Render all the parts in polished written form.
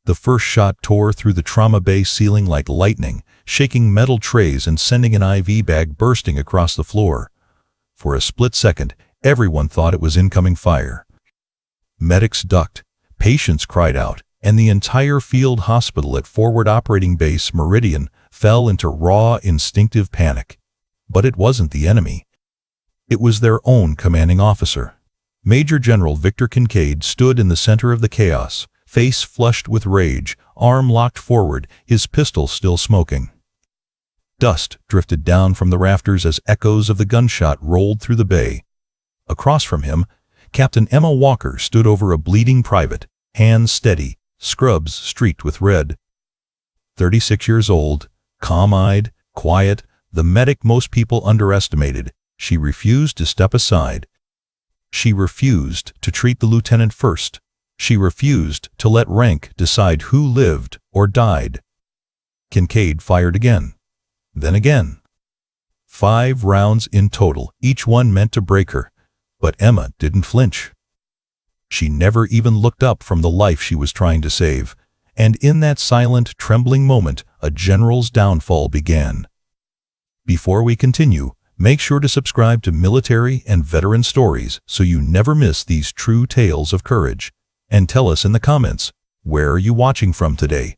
The first shot tore through the trauma bay ceiling like lightning, shaking metal trays and sending an IV bag bursting across the floor. For a split second, everyone thought it was incoming fire. Medics ducked, patients cried out, and the entire field hospital at Forward Operating Base Meridian fell into raw, instinctive panic. But it wasn't the enemy. It was their own commanding officer. Major General Victor Kincaid stood in the center of the chaos, face flushed with rage, arm locked forward, his pistol still smoking. Dust drifted down from the rafters as echoes of the gunshot rolled through the bay. Across from him, Captain Emma Walker stood over a bleeding private, hands steady, scrubs streaked with red. 36 years old, calm-eyed, quiet, the medic most people underestimated, she refused to step aside. She refused to treat the lieutenant first. She refused to let rank decide who lived or died. Kincaid fired again. Then again. 5 rounds in total, each one meant to break her. But Emma didn't flinch. She never even looked up from the life she was trying to save. And in that silent, trembling moment, a general's downfall began. Before we continue, make sure to subscribe to Military and Veteran Stories so you never miss these true tales of courage. And tell us in the comments, where are you watching from today?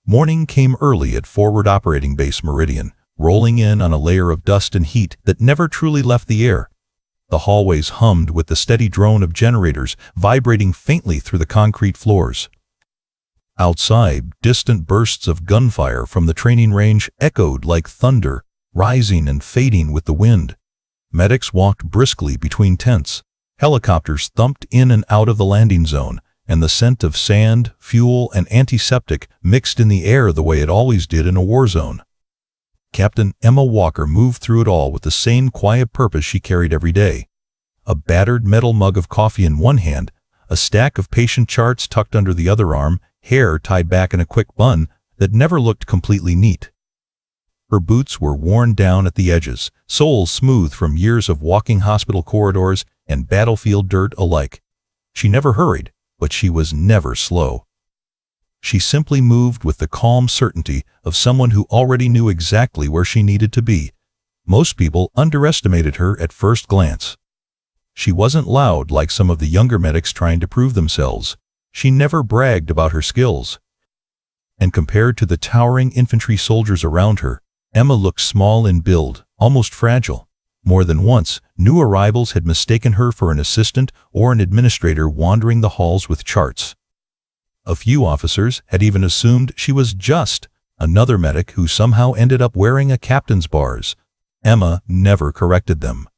Morning came early at Forward Operating Base Meridian, rolling in on a layer of dust and heat that never truly left the air. The hallways hummed with the steady drone of generators vibrating faintly through the concrete floors. Outside, distant bursts of gunfire from the training range echoed like thunder, rising and fading with the wind. Medics walked briskly between tents. Helicopters thumped in and out of the landing zone, and the scent of sand, fuel, and antiseptic mixed in the air the way it always did in a war zone. Captain Emma Walker moved through it all with the same quiet purpose she carried every day. A battered metal mug of coffee in one hand, a stack of patient charts tucked under the other arm, hair tied back in a quick bun that never looked completely neat. Her boots were worn down at the edges, soles smooth from years of walking hospital corridors and battlefield dirt alike. She never hurried, but she was never slow. She simply moved with the calm certainty of someone who already knew exactly where she needed to be. Most people underestimated her at first glance. She wasn't loud like some of the younger medics trying to prove themselves. She never bragged about her skills. And compared to the towering infantry soldiers around her, Emma looked small in build, almost fragile. More than once, new arrivals had mistaken her for an assistant or an administrator wandering the halls with charts. A few officers had even assumed she was just another medic who somehow ended up wearing a captain's bars. Emma never corrected them.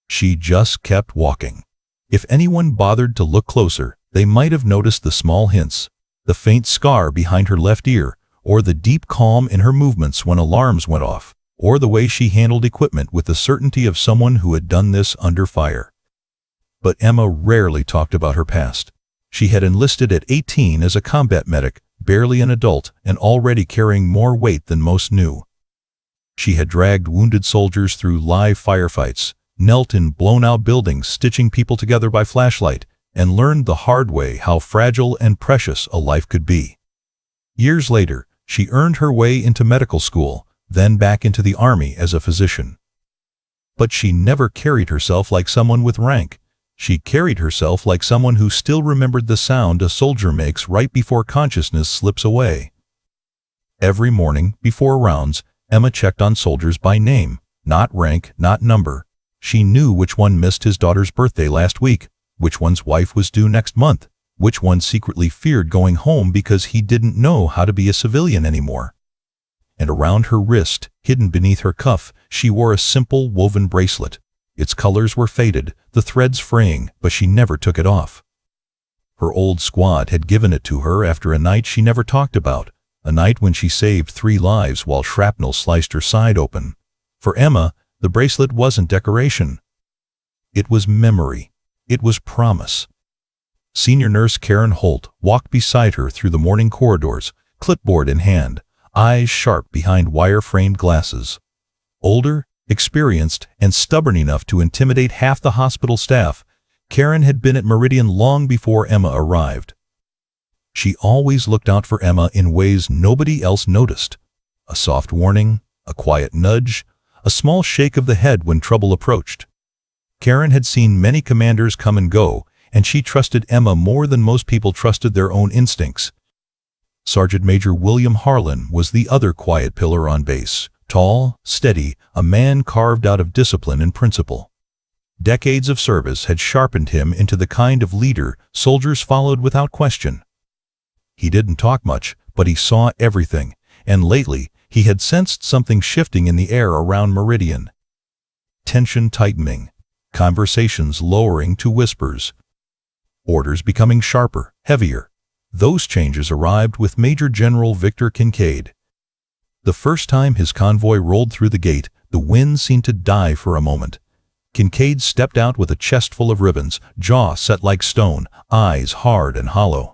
She just kept walking. If anyone bothered to look closer, they might have noticed the small hints, the faint scar behind her left ear, or the deep calm in her movements when alarms went off, or the way she handled equipment with the certainty of someone who had done this under fire. But Emma rarely talked about her past. She had enlisted at 18 as a combat medic, barely an adult, and already carrying more weight than most knew. She had dragged wounded soldiers through live firefights, knelt in blown-out buildings stitching people together by flashlight, and learned the hard way how fragile and precious a life could be. Years later, she earned her way into medical school, then back into the army as a physician. But she never carried herself like someone with rank. She carried herself like someone who still remembered the sound a soldier makes right before consciousness slips away. Every morning, before rounds, Emma checked on soldiers by name, not rank, not number. She knew which one missed his daughter's birthday last week, which one's wife was due next month, which one secretly feared going home because he didn't know how to be a civilian anymore. And around her wrist, hidden beneath her cuff, she wore a simple woven bracelet. Its colors were faded, the threads fraying, but she never took it off. Her old squad had given it to her after a night she never talked about, a night when she saved 3 lives while shrapnel sliced her side open. For Emma, the bracelet wasn't decoration. It was memory. It was promise. Senior nurse Karen Holt walked beside her through the morning corridors, clipboard in hand, eyes sharp behind wire-framed glasses. Older, experienced, and stubborn enough to intimidate half the hospital staff, Karen had been at Meridian long before Emma arrived. She always looked out for Emma in ways nobody else noticed. A soft warning, a quiet nudge, a small shake of the head when trouble approached. Karen had seen many commanders come and go, and she trusted Emma more than most people trusted their own instincts. Sergeant Major William Harlan was the other quiet pillar on base. Tall, steady, a man carved out of discipline and principle. Decades of service had sharpened him into the kind of leader soldiers followed without question. He didn't talk much, but he saw everything, and lately he had sensed something shifting in the air around Meridian. Tension tightening, conversations lowering to whispers, orders becoming sharper, heavier. Those changes arrived with Major General Victor Kincaid. The first time his convoy rolled through the gate, the wind seemed to die for a moment. Kincaid stepped out with a chest full of ribbons, jaw set like stone, eyes hard and hollow.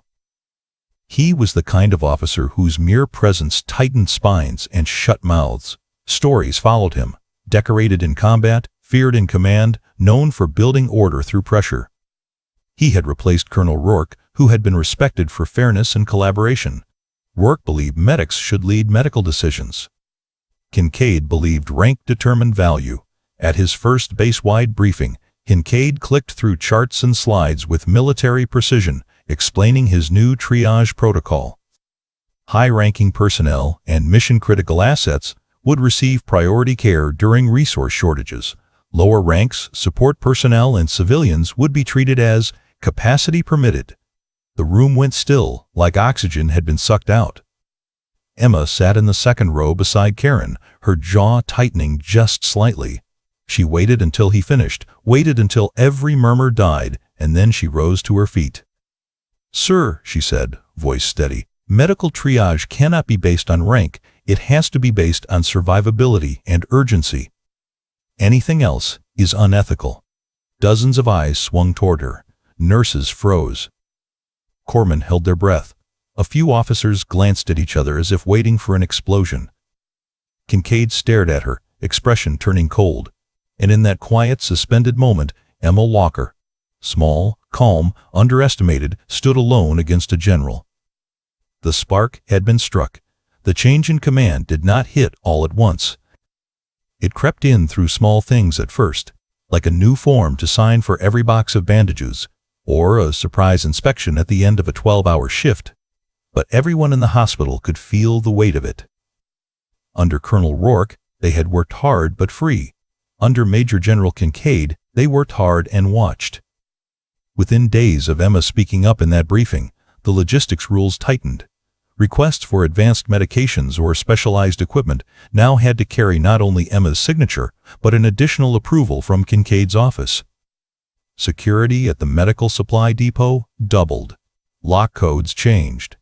He was the kind of officer whose mere presence tightened spines and shut mouths. Stories followed him, decorated in combat, feared in command, known for building order through pressure. He had replaced Colonel Rourke, who had been respected for fairness and collaboration. Rourke believed medics should lead medical decisions. Kincaid believed rank determined value. At his first base-wide briefing, Kincaid clicked through charts and slides with military precision, explaining his new triage protocol. High-ranking personnel and mission-critical assets would receive priority care during resource shortages. Lower ranks, support personnel, and civilians would be treated as capacity permitted. The room went still, like oxygen had been sucked out. Emma sat in the second row beside Karen, her jaw tightening just slightly. She waited until he finished, waited until every murmur died, and then she rose to her feet. "Sir," she said, voice steady, "medical triage cannot be based on rank. It has to be based on survivability and urgency. Anything else is unethical." Dozens of eyes swung toward her. Nurses froze. Corpsmen held their breath. A few officers glanced at each other as if waiting for an explosion. Kincaid stared at her, expression turning cold. And in that quiet, suspended moment, Emma Walker, small, calm, underestimated, stood alone against a general. The spark had been struck. The change in command did not hit all at once. It crept in through small things at first, like a new form to sign for every box of bandages, or a surprise inspection at the end of a 12-hour shift. But everyone in the hospital could feel the weight of it. Under Colonel Rourke, they had worked hard but free. Under Major General Kincaid, they worked hard and watched. Within days of Emma speaking up in that briefing, the logistics rules tightened. Requests for advanced medications or specialized equipment now had to carry not only Emma's signature, but an additional approval from Kincaid's office. Security at the medical supply depot doubled. Lock codes changed.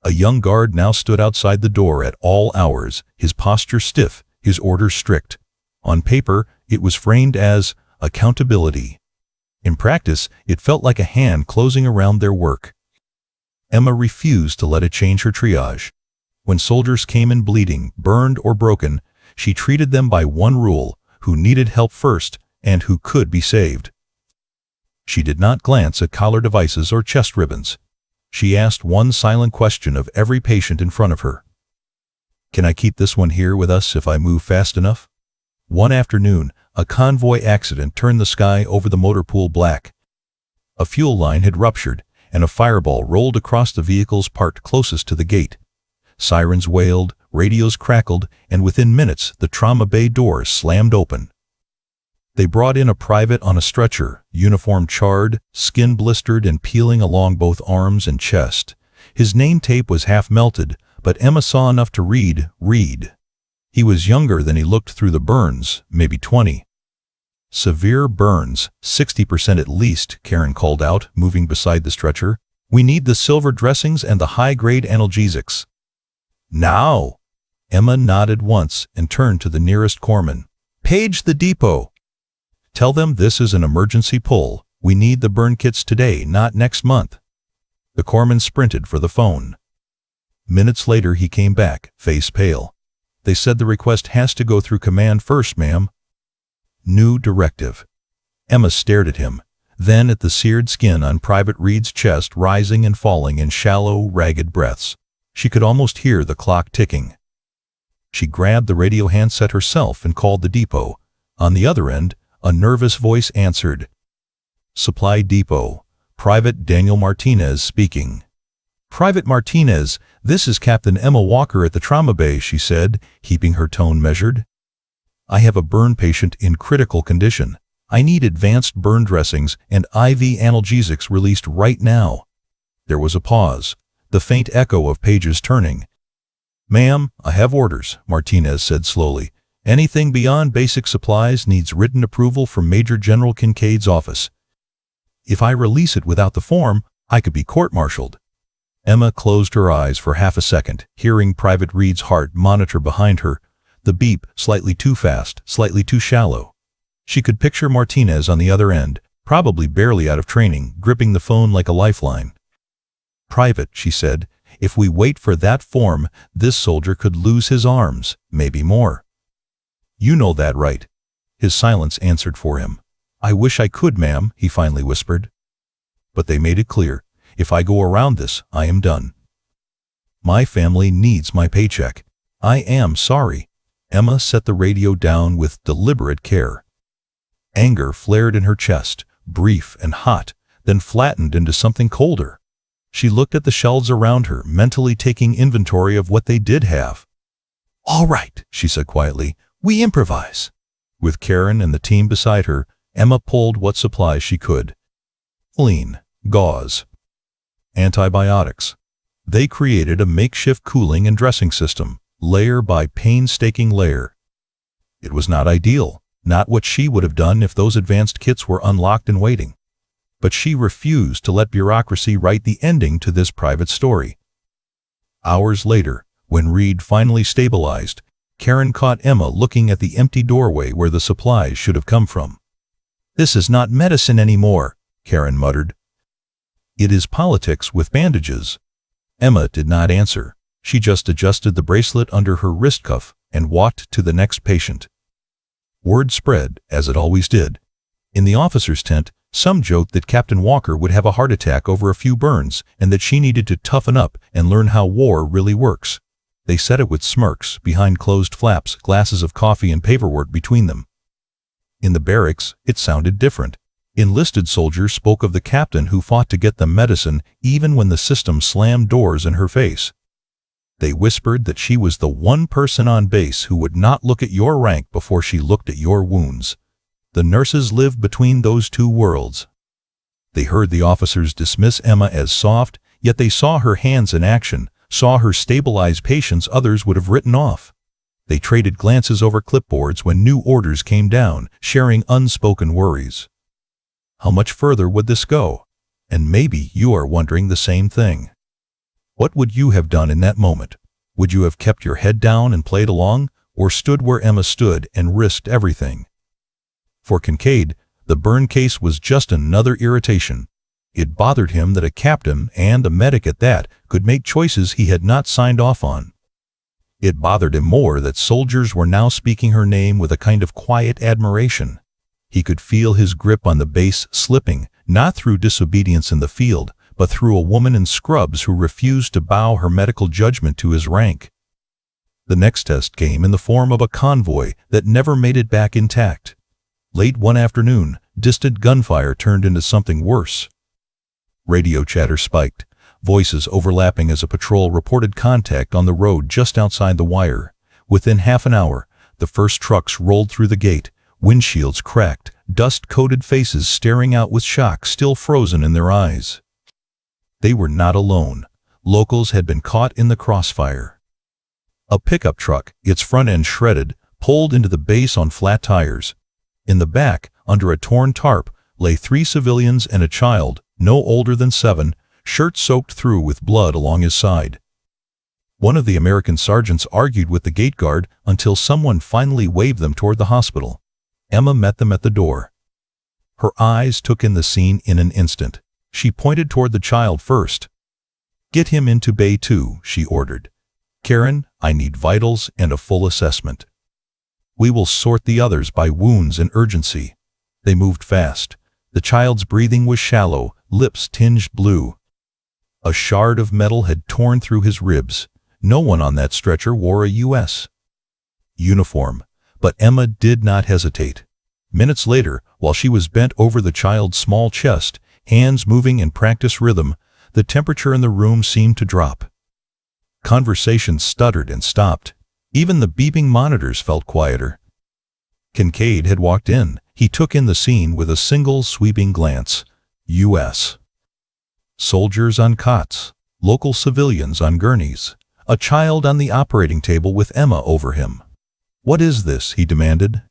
A young guard now stood outside the door at all hours, his posture stiff, his orders strict. On paper, it was framed as accountability. In practice, it felt like a hand closing around their work. Emma refused to let it change her triage. When soldiers came in bleeding, burned, or broken, she treated them by one rule: who needed help first and who could be saved. She did not glance at collar devices or chest ribbons. She asked one silent question of every patient in front of her. "Can I keep this one here with us if I move fast enough?" One afternoon, a convoy accident turned the sky over the motor pool black. A fuel line had ruptured, and a fireball rolled across the vehicles parked closest to the gate. Sirens wailed, radios crackled, and within minutes the trauma bay doors slammed open. They brought in a private on a stretcher, uniform charred, skin blistered and peeling along both arms and chest. His name tape was half melted, but Emma saw enough to read. He was younger than he looked through the burns, maybe 20. "Severe burns, 60% at least," Karen called out, moving beside the stretcher. "We need the silver dressings and the high-grade analgesics." "Now!" Emma nodded once and turned to the nearest corpsman. "Page the depot. Tell them this is an emergency pull. We need the burn kits today, not next month." The corpsman sprinted for the phone. Minutes later he came back, face pale. "They said the request has to go through command first, ma'am." New directive. Emma stared at him. then at the seared skin on Private Reed's chest rising and falling in shallow, ragged breaths. She could almost hear the clock ticking. She grabbed the radio handset herself and called the depot. On the other end, a nervous voice answered. "Supply Depot. Private Daniel Martinez speaking." "Private Martinez, this is Captain Emma Walker at the trauma bay," she said, keeping her tone measured. "I have a burn patient in critical condition. I need advanced burn dressings and IV analgesics released right now." There was a pause, the faint echo of pages turning. "Ma'am, I have orders," Martinez said slowly. "Anything beyond basic supplies needs written approval from Major General Kincaid's office. If I release it without the form, I could be court-martialed." Emma closed her eyes for half a second, hearing Private Reed's heart monitor behind her, the beep slightly too fast, slightly too shallow. She could picture Martinez on the other end, probably barely out of training, gripping the phone like a lifeline. "Private," she said, "if we wait for that form, this soldier could lose his arms, maybe more." "You know that, right?" His silence answered for him. "I wish I could, ma'am," he finally whispered. "But they made it clear. If I go around this, I am done. My family needs my paycheck. I am sorry." Emma set the radio down with deliberate care. Anger flared in her chest, brief and hot, then flattened into something colder. She looked at the shelves around her, mentally taking inventory of what they did have. "All right," she said quietly, "we improvise." With Karen and the team beside her, Emma pulled what supplies she could. Lean, gauze, antibiotics. They created a makeshift cooling and dressing system, layer by painstaking layer. It was not ideal, not what she would have done if those advanced kits were unlocked and waiting. But she refused to let bureaucracy write the ending to this private story. Hours later, when Reed finally stabilized, Karen caught Emma looking at the empty doorway where the supplies should have come from. "This is not medicine anymore," Karen muttered. "It is politics with bandages." Emma did not answer. She just adjusted the bracelet under her wrist cuff and walked to the next patient. Word spread, as it always did. In the officer's tent, some joked that Captain Walker would have a heart attack over a few burns and that she needed to toughen up and learn how war really works. They said it with smirks, behind closed flaps, glasses of coffee and paperwork between them. In the barracks, it sounded different. Enlisted soldiers spoke of the captain who fought to get them medicine even when the system slammed doors in her face. They whispered that she was the one person on base who would not look at your rank before she looked at your wounds. The nurses lived between those two worlds. They heard the officers dismiss Emma as soft, yet they saw her hands in action, saw her stabilize patients others would have written off. They traded glances over clipboards when new orders came down, sharing unspoken worries. How much further would this go? And maybe you are wondering the same thing. What would you have done in that moment? Would you have kept your head down and played along, or stood where Emma stood and risked everything? For Kincaid, the burn case was just another irritation. It bothered him that a captain, and a medic at that, could make choices he had not signed off on. It bothered him more that soldiers were now speaking her name with a kind of quiet admiration. He could feel his grip on the base slipping, not through disobedience in the field, but through a woman in scrubs who refused to bow her medical judgment to his rank. The next test came in the form of a convoy that never made it back intact. Late one afternoon, distant gunfire turned into something worse. Radio chatter spiked, voices overlapping as a patrol reported contact on the road just outside the wire. Within half an hour, the first trucks rolled through the gate, windshields cracked, dust-coated faces staring out with shock still frozen in their eyes. They were not alone. Locals had been caught in the crossfire. A pickup truck, its front end shredded, pulled into the base on flat tires. In the back, under a torn tarp, lay 3 civilians and a child, no older than 7, shirt soaked through with blood along his side. One of the American sergeants argued with the gate guard until someone finally waved them toward the hospital. Emma met them at the door. Her eyes took in the scene in an instant. She pointed toward the child first. "Get him into Bay 2, she ordered. "Karen, I need vitals and a full assessment. We will sort the others by wounds and urgency." They moved fast. The child's breathing was shallow, lips tinged blue. A shard of metal had torn through his ribs. No one on that stretcher wore a U.S. uniform, but Emma did not hesitate. Minutes later, while she was bent over the child's small chest, hands moving in practice rhythm, the temperature in the room seemed to drop. Conversations stuttered and stopped. Even the beeping monitors felt quieter. Kincaid had walked in. He took in the scene with a single sweeping glance. U.S. soldiers on cots, local civilians on gurneys, a child on the operating table with Emma over him. "What is this?" he demanded.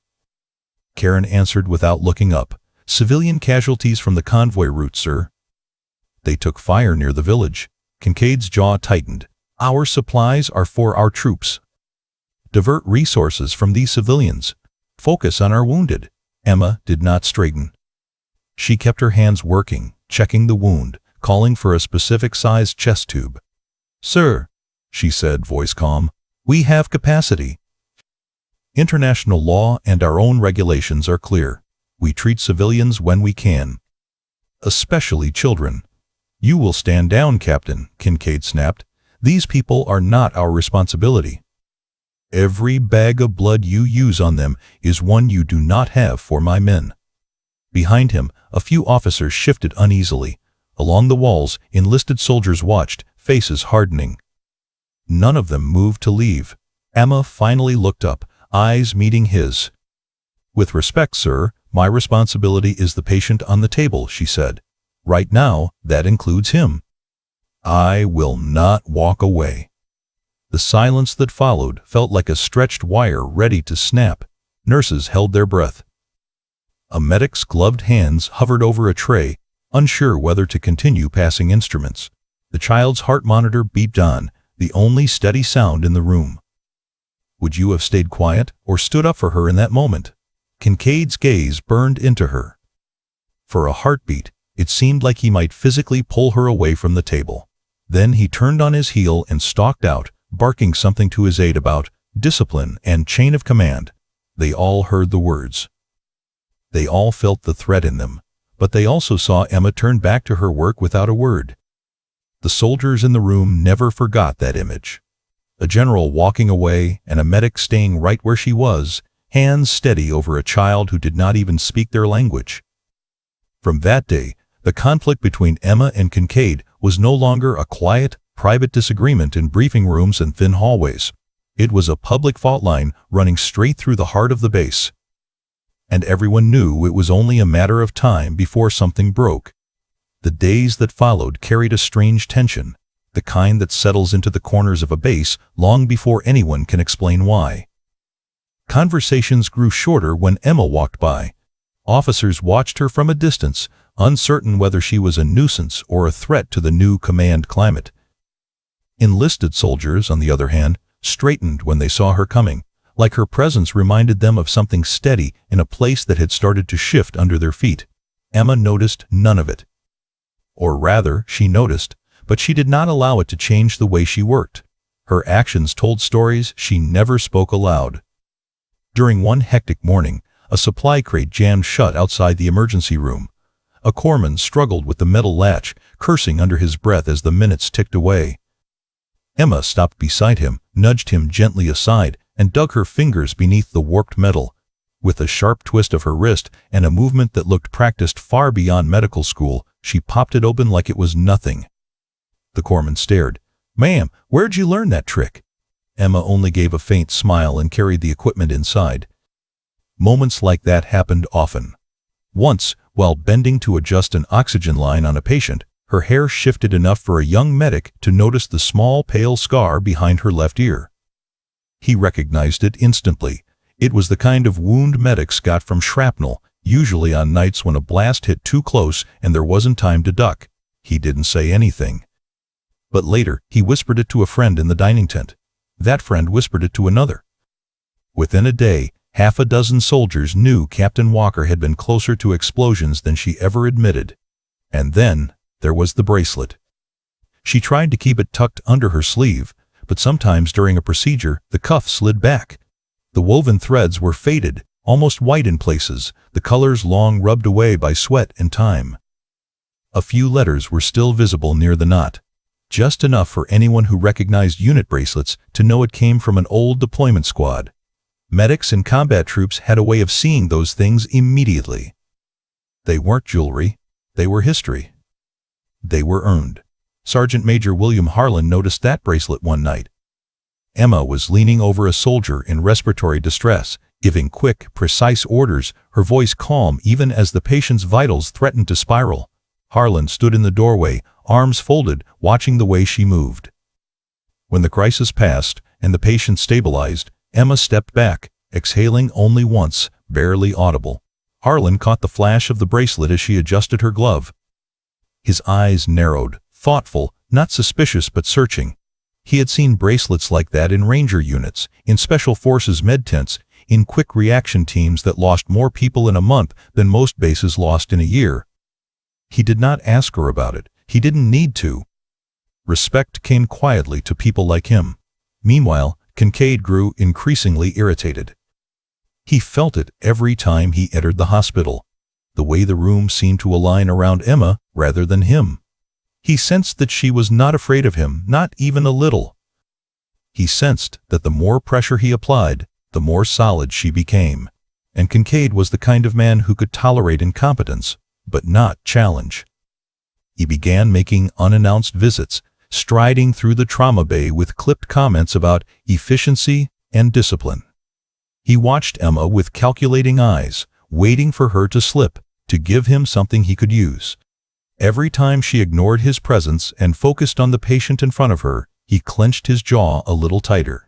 Karen answered without looking up. "Civilian casualties from the convoy route, sir." "They took fire near the village." Kincaid's jaw tightened. "Our supplies are for our troops. Divert resources from these civilians. Focus on our wounded." Emma did not straighten. She kept her hands working, checking the wound, calling for a specific size chest tube. "Sir," she said, voice calm, "we have capacity. International law and our own regulations are clear. We treat civilians when we can. Especially children." "You will stand down, Captain," Kincaid snapped. "These people are not our responsibility. Every bag of blood you use on them is one you do not have for my men." Behind him, a few officers shifted uneasily. Along the walls, enlisted soldiers watched, faces hardening. None of them moved to leave. Emma finally looked up, eyes meeting his. "With respect, sir, my responsibility is the patient on the table," she said. "Right now, that includes him." "I will not walk away." The silence that followed felt like a stretched wire ready to snap. Nurses held their breath. A medic's gloved hands hovered over a tray, unsure whether to continue passing instruments. The child's heart monitor beeped on, the only steady sound in the room. Would you have stayed quiet or stood up for her in that moment? Kincaid's gaze burned into her. For a heartbeat, it seemed like he might physically pull her away from the table. Then he turned on his heel and stalked out, barking something to his aide about discipline and chain of command. They all heard the words. They all felt the threat in them, but they also saw Emma turn back to her work without a word. The soldiers in the room never forgot that image. A general walking away and a medic staying right where she was, hands steady over a child who did not even speak their language. From that day, the conflict between Emma and Kincaid was no longer a quiet, private disagreement in briefing rooms and thin hallways. It was a public fault line running straight through the heart of the base. And everyone knew it was only a matter of time before something broke. The days that followed carried a strange tension, the kind that settles into the corners of a base long before anyone can explain why. Conversations grew shorter when Emma walked by. Officers watched her from a distance, uncertain whether she was a nuisance or a threat to the new command climate. Enlisted soldiers, on the other hand, straightened when they saw her coming, like her presence reminded them of something steady in a place that had started to shift under their feet. Emma noticed none of it. Or rather, she noticed, but she did not allow it to change the way she worked. Her actions told stories she never spoke aloud. During one hectic morning, a supply crate jammed shut outside the emergency room. A corpsman struggled with the metal latch, cursing under his breath as the minutes ticked away. Emma stopped beside him, nudged him gently aside, and dug her fingers beneath the warped metal. With a sharp twist of her wrist and a movement that looked practiced far beyond medical school, she popped it open like it was nothing. The corpsman stared. "Ma'am, where'd you learn that trick?" Emma only gave a faint smile and carried the equipment inside. Moments like that happened often. Once, while bending to adjust an oxygen line on a patient, her hair shifted enough for a young medic to notice the small pale scar behind her left ear. He recognized it instantly. It was the kind of wound medics got from shrapnel, usually on nights when a blast hit too close and there wasn't time to duck. He didn't say anything. But later, he whispered it to a friend in the dining tent. That friend whispered it to another. Within a day, half a dozen soldiers knew Captain Walker had been closer to explosions than she ever admitted. And then, there was the bracelet. She tried to keep it tucked under her sleeve, but sometimes during a procedure, the cuff slid back. The woven threads were faded, almost white in places, the colors long rubbed away by sweat and time. A few letters were still visible near the knot, just enough for anyone who recognized unit bracelets to know it came from an old deployment squad. Medics and combat troops had a way of seeing those things immediately. They weren't jewelry, they were history. They were earned. Sergeant Major William Harlan noticed that bracelet one night. Emma was leaning over a soldier in respiratory distress, giving quick, precise orders, her voice calm even as the patient's vitals threatened to spiral. Harlan stood in the doorway, arms folded, watching the way she moved. When the crisis passed and the patient stabilized, Emma stepped back, exhaling only once, barely audible. Harlan caught the flash of the bracelet as she adjusted her glove. His eyes narrowed, thoughtful, not suspicious but searching. He had seen bracelets like that in Ranger units, in Special Forces med tents, in quick reaction teams that lost more people in a month than most bases lost in a year. He did not ask her about it. He didn't need to. Respect came quietly to people like him. Meanwhile, Kincaid grew increasingly irritated. He felt it every time he entered the hospital, the way the room seemed to align around Emma rather than him. He sensed that she was not afraid of him, not even a little. He sensed that the more pressure he applied, the more solid she became. And Kincaid was the kind of man who could tolerate incompetence, but not challenge. He began making unannounced visits, striding through the trauma bay with clipped comments about efficiency and discipline. He watched Emma with calculating eyes, waiting for her to slip, to give him something he could use. Every time she ignored his presence and focused on the patient in front of her, he clenched his jaw a little tighter.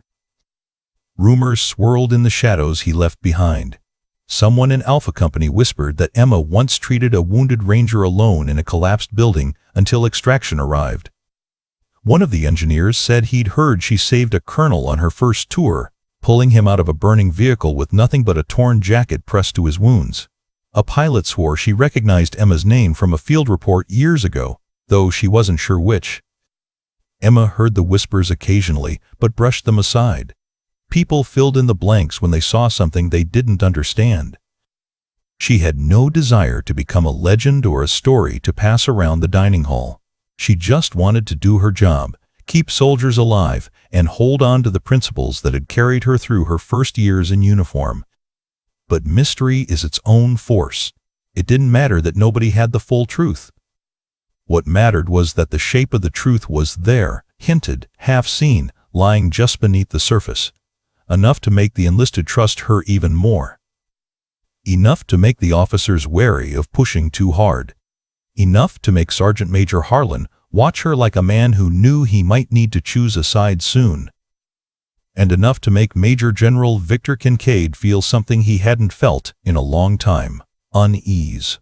Rumors swirled in the shadows he left behind. Someone in Alpha Company whispered that Emma once treated a wounded Ranger alone in a collapsed building until extraction arrived. One of the engineers said he'd heard she saved a colonel on her first tour, pulling him out of a burning vehicle with nothing but a torn jacket pressed to his wounds. A pilot swore she recognized Emma's name from a field report years ago, though she wasn't sure which. Emma heard the whispers occasionally, but brushed them aside. People filled in the blanks when they saw something they didn't understand. She had no desire to become a legend or a story to pass around the dining hall. She just wanted to do her job, keep soldiers alive, and hold on to the principles that had carried her through her first years in uniform. But mystery is its own force. It didn't matter that nobody had the full truth. What mattered was that the shape of the truth was there, hinted, half seen, lying just beneath the surface. Enough to make the enlisted trust her even more. Enough to make the officers wary of pushing too hard. Enough to make Sergeant Major Harlan watch her like a man who knew he might need to choose a side soon. And enough to make Major General Victor Kincaid feel something he hadn't felt in a long time: unease.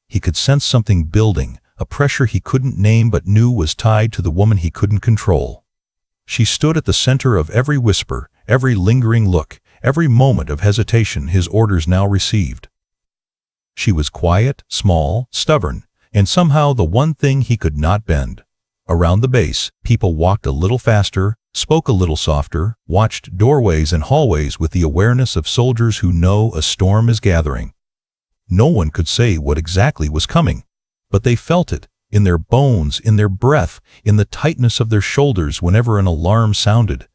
He could sense something building, a pressure he couldn't name but knew was tied to the woman he couldn't control. She stood at the center of every whisper, every lingering look, every moment of hesitation his orders now received. She was quiet, small, stubborn, and somehow the one thing he could not bend. Around the base, people walked a little faster, spoke a little softer, watched doorways and hallways with the awareness of soldiers who know a storm is gathering. No one could say what exactly was coming, but they felt it, in their bones, in their breath, in the tightness of their shoulders whenever an alarm sounded.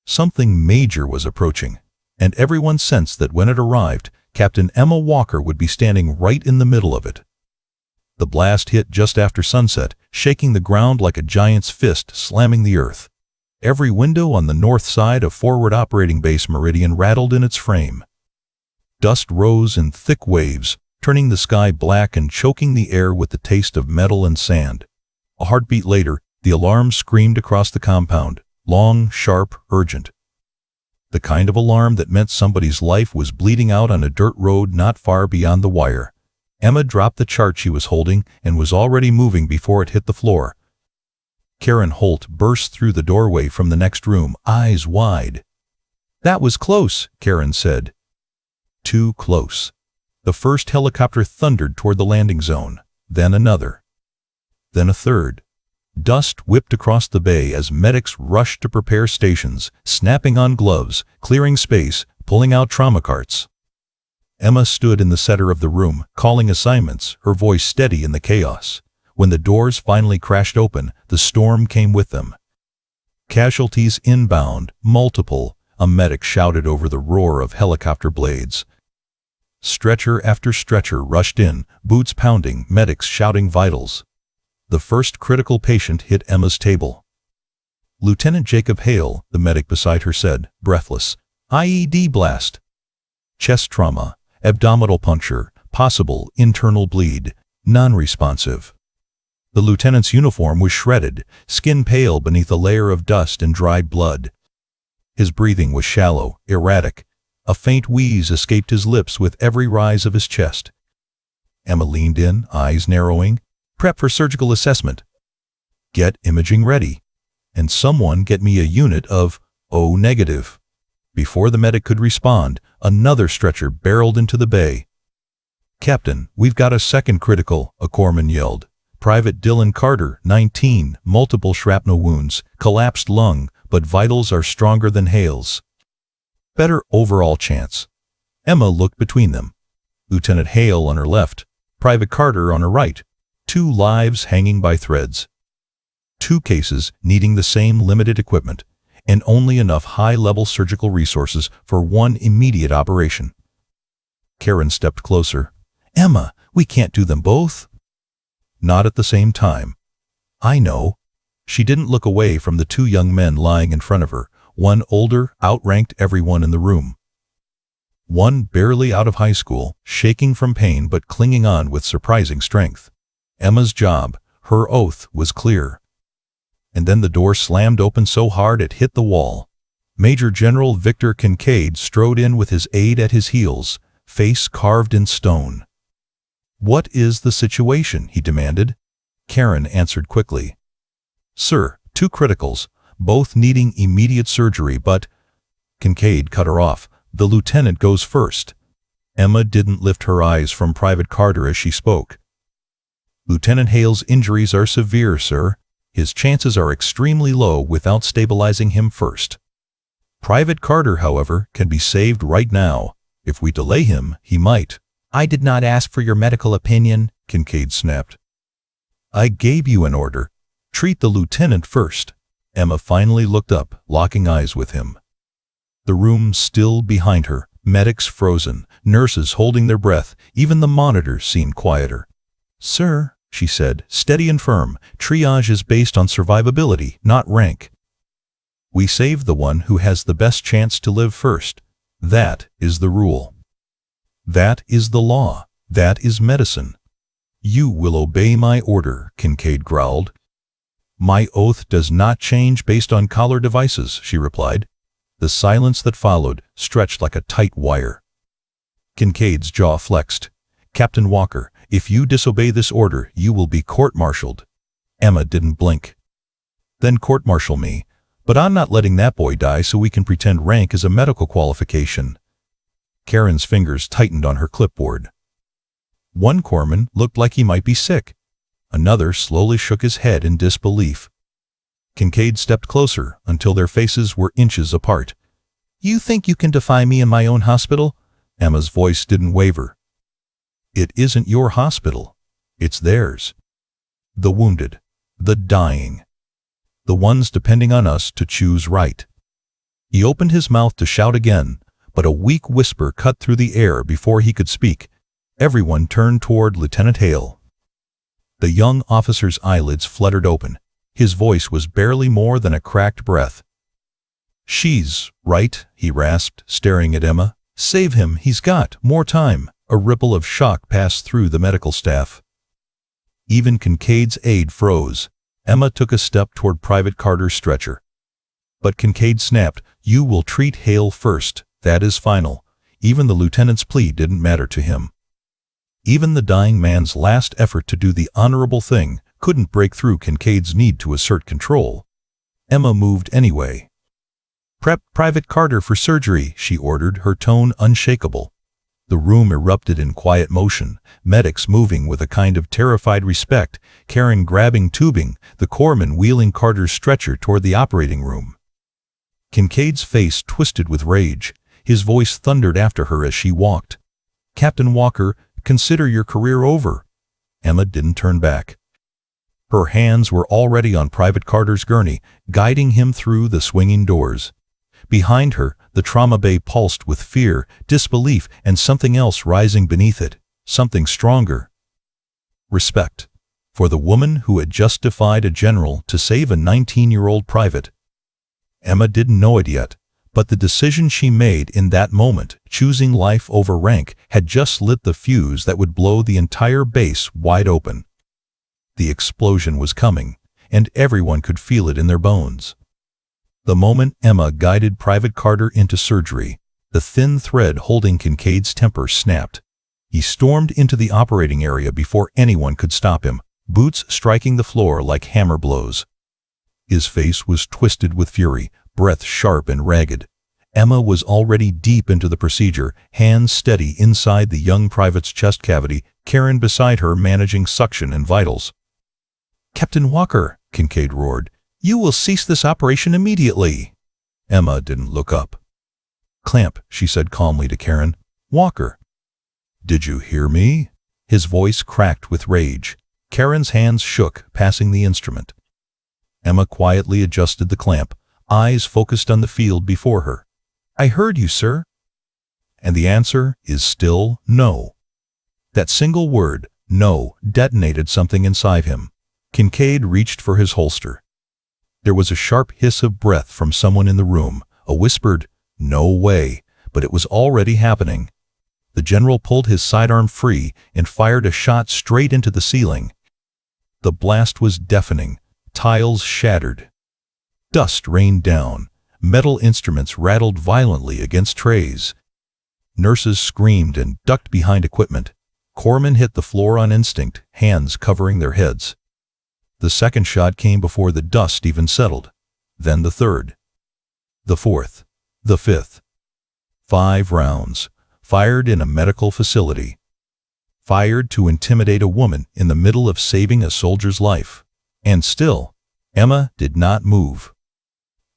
Something major was approaching, and everyone sensed that when it arrived, Captain Emma Walker would be standing right in the middle of it. The blast hit just after sunset, shaking the ground like a giant's fist slamming the earth. Every window on the north side of Forward Operating Base Meridian rattled in its frame. Dust rose in thick waves, turning the sky black and choking the air with the taste of metal and sand. A heartbeat later, the alarm screamed across the compound, long, sharp, urgent. The kind of alarm that meant somebody's life was bleeding out on a dirt road not far beyond the wire. Emma dropped the chart she was holding and was already moving before it hit the floor. Karen Holt burst through the doorway from the next room, eyes wide. "That was close," Karen said. Too close. The first helicopter thundered toward the landing zone, then another. Then a third. Dust whipped across the bay as medics rushed to prepare stations, snapping on gloves, clearing space, pulling out trauma carts. Emma stood in the center of the room, calling assignments, her voice steady in the chaos. When the doors finally crashed open, the storm came with them. Casualties inbound, multiple, a medic shouted over the roar of helicopter blades. Stretcher after stretcher rushed in, boots pounding, medics shouting vitals. The first critical patient hit Emma's table. Lieutenant Jacob Hale, the medic beside her said, breathless, IED blast. Chest trauma, abdominal puncture, possible internal bleed, non-responsive. The lieutenant's uniform was shredded, skin pale beneath a layer of dust and dried blood. His breathing was shallow, erratic. A faint wheeze escaped his lips with every rise of his chest. Emma leaned in, eyes narrowing. Prep for surgical assessment. Get imaging ready. And someone get me a unit of O negative. Before the medic could respond, another stretcher barreled into the bay. Captain, we've got a second critical, a corpsman yelled. Private Dylan Carter, 19, multiple shrapnel wounds, collapsed lung, but vitals are stronger than Hale's. Better overall chance. Emma looked between them. Lieutenant Hale on her left, Private Carter on her right. 2 lives hanging by threads. 2 cases needing the same limited equipment, and only enough high-level surgical resources for one immediate operation. Karen stepped closer. Emma, we can't do them both. Not at the same time. I know. She didn't look away from the 2 young men lying in front of her. One older, outranked everyone in the room. One barely out of high school, shaking from pain but clinging on with surprising strength. Emma's job, her oath, was clear. And then the door slammed open so hard it hit the wall. Major General Victor Kincaid strode in with his aide at his heels, face carved in stone. What is the situation? He demanded. Karen answered quickly. Sir, 2 criticals, both needing immediate surgery, but… Kincaid cut her off. The lieutenant goes first. Emma didn't lift her eyes from Private Carter as she spoke. Lieutenant Hale's injuries are severe, sir. His chances are extremely low without stabilizing him first. Private Carter, however, can be saved right now. If we delay him, he might. I did not ask for your medical opinion, Kincaid snapped. I gave you an order. Treat the lieutenant first. Emma finally looked up, locking eyes with him. The room still behind her, medics frozen, nurses holding their breath, even the monitors seemed quieter. Sir, she said, steady and firm, triage is based on survivability, not rank. We save the one who has the best chance to live first. That is the rule. That is the law. That is medicine. You will obey my order, Kincaid growled. My oath does not change based on collar devices, she replied. The silence that followed stretched like a tight wire. Kincaid's jaw flexed. Captain Walker, if you disobey this order, you will be court-martialed. Emma didn't blink. Then court-martial me, but I'm not letting that boy die so we can pretend rank is a medical qualification. Karen's fingers tightened on her clipboard. One corpsman looked like he might be sick. Another slowly shook his head in disbelief. Kincaid stepped closer until their faces were inches apart. You think you can defy me in my own hospital? Emma's voice didn't waver. It isn't your hospital. It's theirs. The wounded, the dying, the ones depending on us to choose right. He opened his mouth to shout again, but a weak whisper cut through the air before he could speak. Everyone turned toward Lieutenant Hale. The young officer's eyelids fluttered open. His voice was barely more than a cracked breath. She's right, he rasped, staring at Emma. Save him, he's got more time. A ripple of shock passed through the medical staff. Even Kincaid's aide froze. Emma took a step toward Private Carter's stretcher. But Kincaid snapped, you will treat Hale first. That is final. Even the lieutenant's plea didn't matter to him. Even the dying man's last effort to do the honorable thing couldn't break through Kincaid's need to assert control. Emma moved anyway. Prep Private Carter for surgery, she ordered, her tone unshakable. The room erupted in quiet motion, medics moving with a kind of terrified respect, Karen grabbing tubing, the corpsman wheeling Carter's stretcher toward the operating room. Kincaid's face twisted with rage. His voice thundered after her as she walked. "Captain Walker, consider your career over." Emma didn't turn back. Her hands were already on Private Carter's gurney, guiding him through the swinging doors. Behind her, the trauma bay pulsed with fear, disbelief, and something else rising beneath it, something stronger. Respect. For the woman who had just defied a general to save a 19-year-old private. Emma didn't know it yet, but the decision she made in that moment, choosing life over rank, had just lit the fuse that would blow the entire base wide open. The explosion was coming, and everyone could feel it in their bones. The moment Emma guided Private Carter into surgery, the thin thread holding Kincaid's temper snapped. He stormed into the operating area before anyone could stop him, boots striking the floor like hammer blows. His face was twisted with fury, breath sharp and ragged. Emma was already deep into the procedure, hands steady inside the young private's chest cavity, Karen beside her managing suction and vitals. "Captain Walker," Kincaid roared, "you will cease this operation immediately." Emma didn't look up. "Clamp," she said calmly to Karen. "Walker." "Did you hear me?" His voice cracked with rage. Karen's hands shook, passing the instrument. Emma quietly adjusted the clamp, eyes focused on the field before her. "I heard you, sir." And the answer is still no. That single word, no, detonated something inside him. Kincaid reached for his holster. There was a sharp hiss of breath from someone in the room, a whispered, "No way," but it was already happening. The general pulled his sidearm free and fired a shot straight into the ceiling. The blast was deafening. Tiles shattered. Dust rained down. Metal instruments rattled violently against trays. Nurses screamed and ducked behind equipment. Corpsmen hit the floor on instinct, hands covering their heads. The second shot came before the dust even settled. Then the third. The fourth. The fifth. 5 rounds. Fired in a medical facility. Fired to intimidate a woman in the middle of saving a soldier's life. And still, Emma did not move.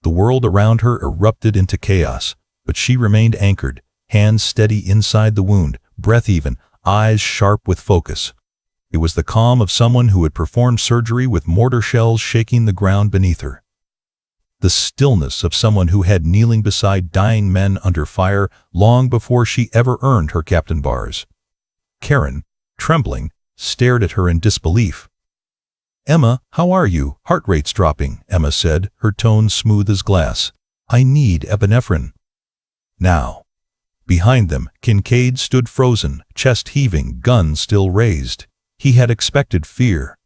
The world around her erupted into chaos, but she remained anchored, hands steady inside the wound, breath even, eyes sharp with focus. It was the calm of someone who had performed surgery with mortar shells shaking the ground beneath her. The stillness of someone who had kneeling beside dying men under fire long before she ever earned her captain bars. Karen, trembling, stared at her in disbelief. "Emma, how are you?" "Heart rate's dropping," Emma said, her tone smooth as glass. "I need epinephrine." Now. Behind them, Kincaid stood frozen, chest heaving, gun still raised. He had expected fear,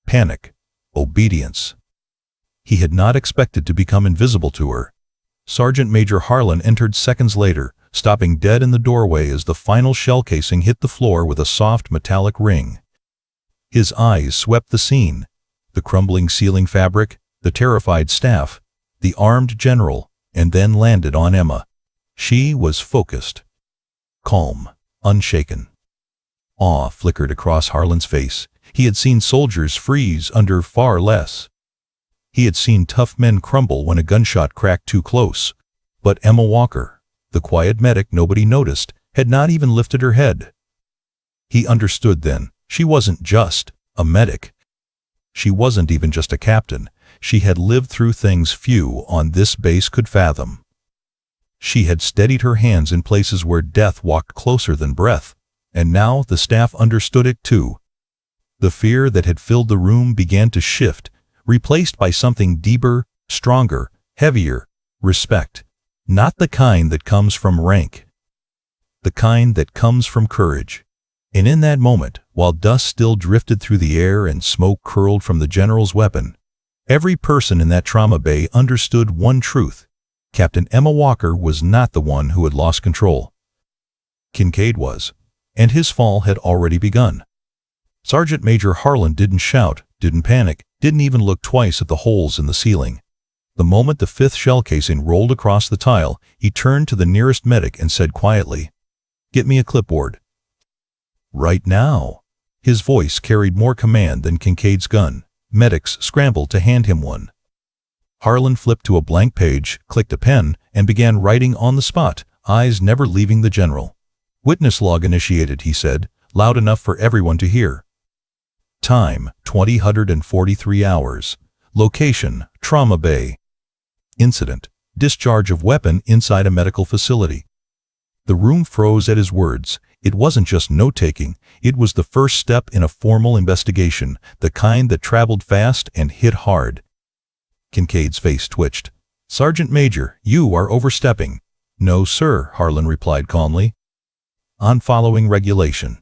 panic, obedience. He had not expected to become invisible to her. Sergeant Major Harlan entered seconds later, stopping dead in the doorway as the final shell casing hit the floor with a soft metallic ring. His eyes swept the scene, the crumbling ceiling fabric, the terrified staff, the armed general, and then landed on Emma. She was focused, calm, unshaken. Awe flickered across Harlan's face. He had seen soldiers freeze under far less. He had seen tough men crumble when a gunshot cracked too close. But Emma Walker, the quiet medic nobody noticed, had not even lifted her head. He understood then. She wasn't just a medic. She wasn't even just a captain. She had lived through things few on this base could fathom. She had steadied her hands in places where death walked closer than breath, and now the staff understood it too. The fear that had filled the room began to shift, replaced by something deeper, stronger, heavier, respect. Not the kind that comes from rank. The kind that comes from courage. And in that moment, while dust still drifted through the air and smoke curled from the general's weapon, every person in that trauma bay understood one truth. Captain Emma Walker was not the one who had lost control. Kincaid was, and his fall had already begun. Sergeant Major Harlan didn't shout, didn't panic, didn't even look twice at the holes in the ceiling. The moment the 5th shell casing rolled across the tile, he turned to the nearest medic and said quietly, "Get me a clipboard." "Right now." His voice carried more command than Kincaid's gun. Medics scrambled to hand him one. Harlan flipped to a blank page, clicked a pen, and began writing on the spot, eyes never leaving the general. "Witness log initiated," he said, loud enough for everyone to hear. Time, 243 hours. Location, Trauma Bay. Incident, discharge of weapon inside a medical facility. The room froze at his words. It wasn't just note-taking, it was the first step in a formal investigation, the kind that traveled fast and hit hard. Kincaid's face twitched. "Sergeant Major, you are overstepping." "No, sir," Harlan replied calmly. "On following regulation."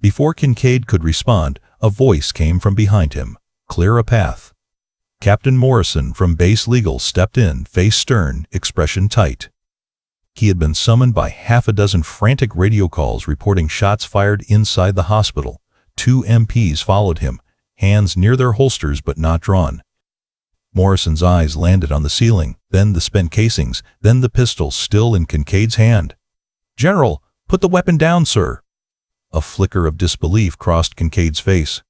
Before Kincaid could respond, a voice came from behind him. "Clear a path." Captain Morrison from Base Legal stepped in, face stern, expression tight. He had been summoned by half a dozen frantic radio calls reporting shots fired inside the hospital. 2 MPs followed him, hands near their holsters but not drawn. Morrison's eyes landed on the ceiling, then the spent casings, then the pistol still in Kincaid's hand. "General, put the weapon down, sir." A flicker of disbelief crossed Kincaid's face.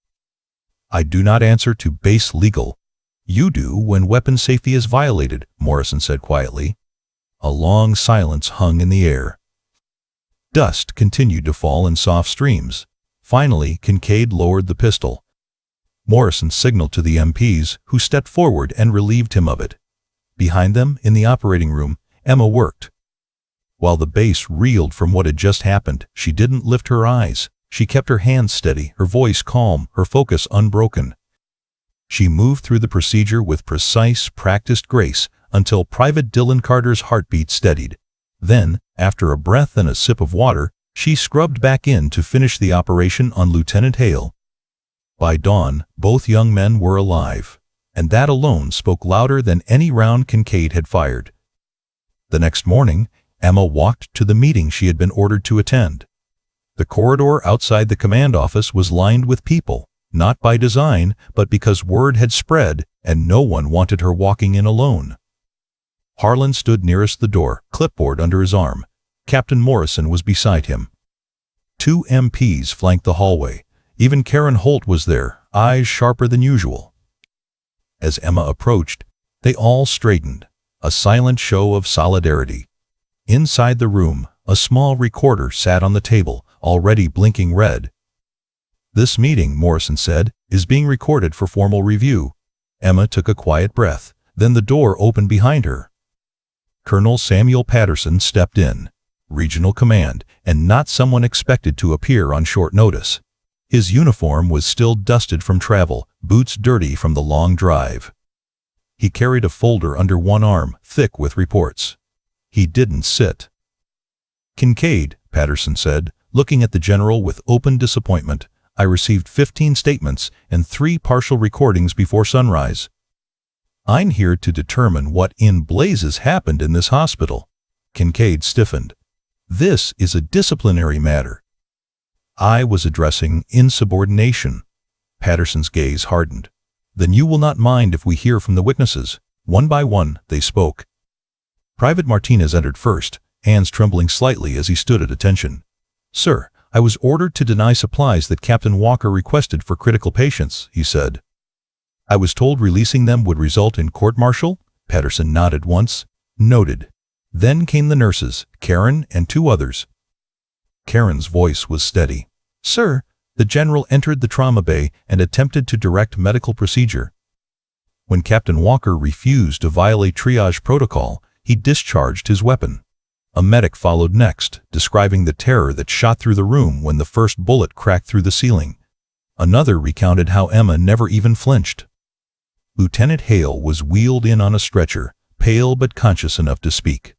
"I do not answer to Base Legal." "You do when weapon safety is violated," Morrison said quietly. A long silence hung in the air. Dust continued to fall in soft streams. Finally, Kincaid lowered the pistol. Morrison signaled to the MPs, who stepped forward and relieved him of it. Behind them, in the operating room, Emma worked. While the base reeled from what had just happened, she didn't lift her eyes. She kept her hands steady, her voice calm, her focus unbroken. She moved through the procedure with precise, practiced grace until Private Dylan Carter's heartbeat steadied. Then, after a breath and a sip of water, she scrubbed back in to finish the operation on Lieutenant Hale. By dawn, both young men were alive, and that alone spoke louder than any round Kincaid had fired. The next morning, Emma walked to the meeting she had been ordered to attend. The corridor outside the command office was lined with people, not by design, but because word had spread and no one wanted her walking in alone. Harlan stood nearest the door, clipboard under his arm. Captain Morrison was beside him. 2 MPs flanked the hallway. Even Karen Holt was there, eyes sharper than usual. As Emma approached, they all straightened, a silent show of solidarity. Inside the room, a small recorder sat on the table, already blinking red. "This meeting," Morrison said, "is being recorded for formal review." Emma took a quiet breath. Then the door opened behind her. Colonel Samuel Patterson stepped in, Regional Command, and not someone expected to appear on short notice. His uniform was still dusted from travel, boots dirty from the long drive. He carried a folder under one arm, thick with reports. He didn't sit. "Kincaid," Patterson said, looking at the general with open disappointment, "I received 15 statements and 3 partial recordings before sunrise. I'm here to determine what in blazes happened in this hospital." Kincaid stiffened. "This is a disciplinary matter." "I was addressing insubordination." Patterson's gaze hardened. "Then you will not mind if we hear from the witnesses." One by one, they spoke. Private Martinez entered first, hands trembling slightly as he stood at attention. "Sir, I was ordered to deny supplies that Captain Walker requested for critical patients," he said. "I was told releasing them would result in court-martial." Patterson nodded once. "Noted." Then came the nurses, Karen and 2 others. Karen's voice was steady. "Sir, the general entered the trauma bay and attempted to direct medical procedure. When Captain Walker refused to violate triage protocol, he discharged his weapon." A medic followed next, describing the terror that shot through the room when the first bullet cracked through the ceiling. Another recounted how Emma never even flinched. Lieutenant Hale was wheeled in on a stretcher, pale but conscious enough to speak.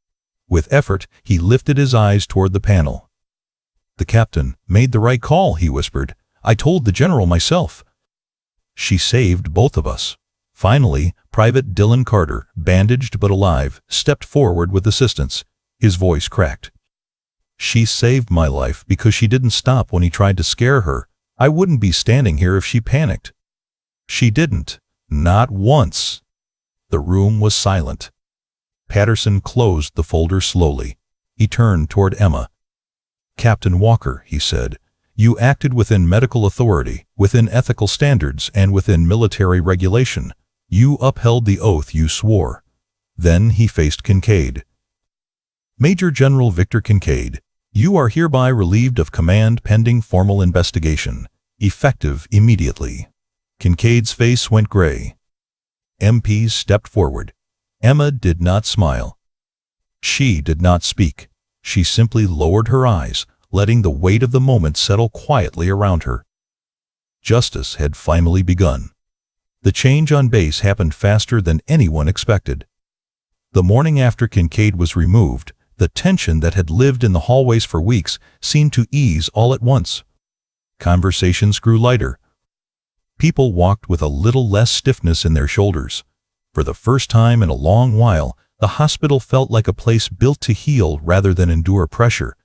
With effort, he lifted his eyes toward the panel. "The captain made the right call," he whispered. "I told the general myself. She saved both of us." Finally, Private Dylan Carter, bandaged but alive, stepped forward with assistance. His voice cracked. "She saved my life because she didn't stop when he tried to scare her. I wouldn't be standing here if she panicked." "She didn't. Not once." The room was silent. Patterson closed the folder slowly. He turned toward Emma. "Captain Walker," he said, "you acted within medical authority, within ethical standards, and within military regulation. You upheld the oath you swore." Then he faced Kincaid. Major General Victor Kincaid, you are hereby relieved of command pending formal investigation, effective immediately. Kincaid's face went gray. MPs stepped forward. Emma did not smile. She did not speak. She simply lowered her eyes, letting the weight of the moment settle quietly around her. Justice had finally begun. The change on base happened faster than anyone expected. The morning after Kincaid was removed, the tension that had lived in the hallways for weeks seemed to ease all at once. Conversations grew lighter. People walked with a little less stiffness in their shoulders. For the first time in a long while, the hospital felt like a place built to heal rather than endure pressure.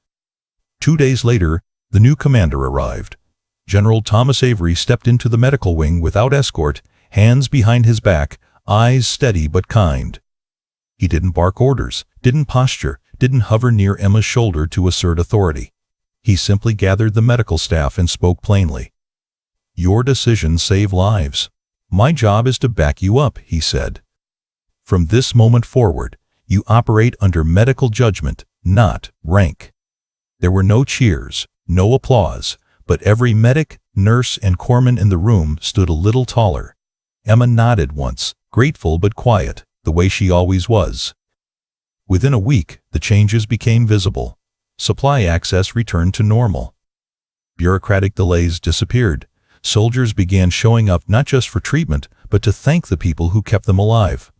2 days later, the new commander arrived. General Thomas Avery stepped into the medical wing without escort, hands behind his back, eyes steady but kind. He didn't bark orders, didn't posture, didn't hover near Emma's shoulder to assert authority. He simply gathered the medical staff and spoke plainly. Your decisions save lives. My job is to back you up, he said. From this moment forward, you operate under medical judgment, not rank. There were no cheers, no applause, but every medic, nurse, and corpsman in the room stood a little taller. Emma nodded once, grateful but quiet, the way she always was. Within a week, the changes became visible. Supply access returned to normal. Bureaucratic delays disappeared. Soldiers began showing up not just for treatment, but to thank the people who kept them alive.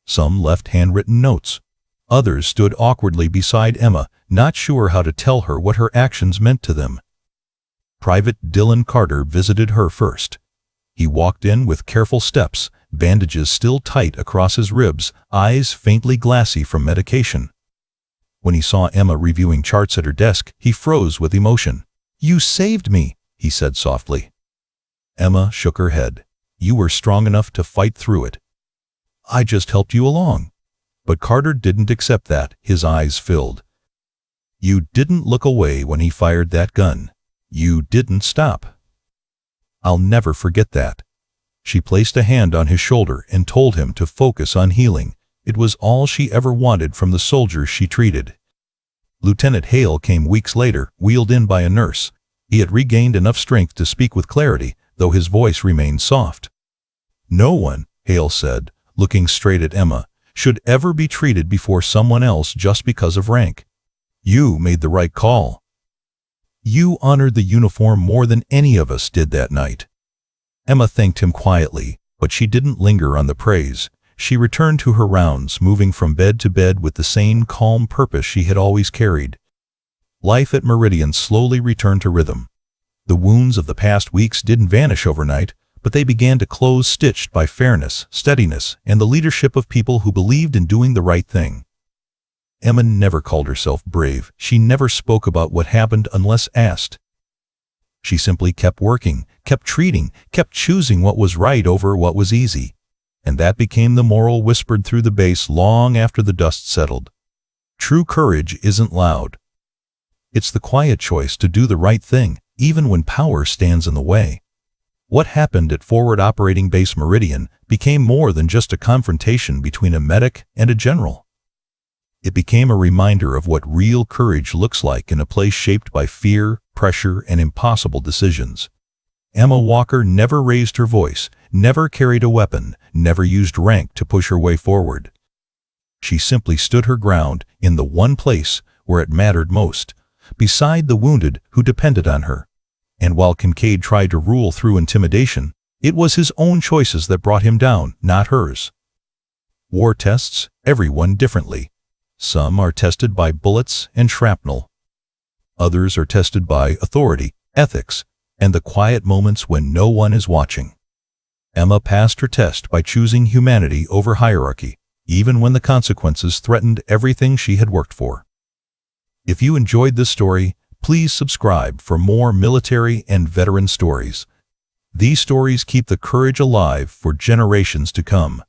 Some left handwritten notes. Others stood awkwardly beside Emma, not sure how to tell her what her actions meant to them. Private Dylan Carter visited her first. He walked in with careful steps, bandages still tight across his ribs, eyes faintly glassy from medication. When he saw Emma reviewing charts at her desk, he froze with emotion. You saved me, he said softly. Emma shook her head. You were strong enough to fight through it. I just helped you along. But Carter didn't accept that, his eyes filled. You didn't look away when he fired that gun. You didn't stop. I'll never forget that. She placed a hand on his shoulder and told him to focus on healing. It was all she ever wanted from the soldiers she treated. Lieutenant Hale came weeks later, wheeled in by a nurse. He had regained enough strength to speak with clarity, though his voice remained soft. No one, Hale said, looking straight at Emma, should ever be treated before someone else just because of rank. You made the right call. You honored the uniform more than any of us did that night. Emma thanked him quietly, but she didn't linger on the praise. She returned to her rounds, moving from bed to bed with the same calm purpose she had always carried. Life at Meridian slowly returned to rhythm. The wounds of the past weeks didn't vanish overnight, but they began to close, stitched by fairness, steadiness, and the leadership of people who believed in doing the right thing. Emma never called herself brave. She never spoke about what happened unless asked. She simply kept working, kept treating, kept choosing what was right over what was easy. And that became the moral whispered through the base long after the dust settled. True courage isn't loud. It's the quiet choice to do the right thing, even when power stands in the way. What happened at Forward Operating Base Meridian became more than just a confrontation between a medic and a general. It became a reminder of what real courage looks like in a place shaped by fear, pressure, and impossible decisions. Emma Walker never raised her voice, never carried a weapon, never used rank to push her way forward. She simply stood her ground in the one place where it mattered most, beside the wounded who depended on her. And while Kincaid tried to rule through intimidation, it was his own choices that brought him down, not hers. War tests everyone differently. Some are tested by bullets and shrapnel. Others are tested by authority, ethics, and the quiet moments when no one is watching. Emma passed her test by choosing humanity over hierarchy, even when the consequences threatened everything she had worked for. If you enjoyed this story, please subscribe for more military and veteran stories. These stories keep the courage alive for generations to come.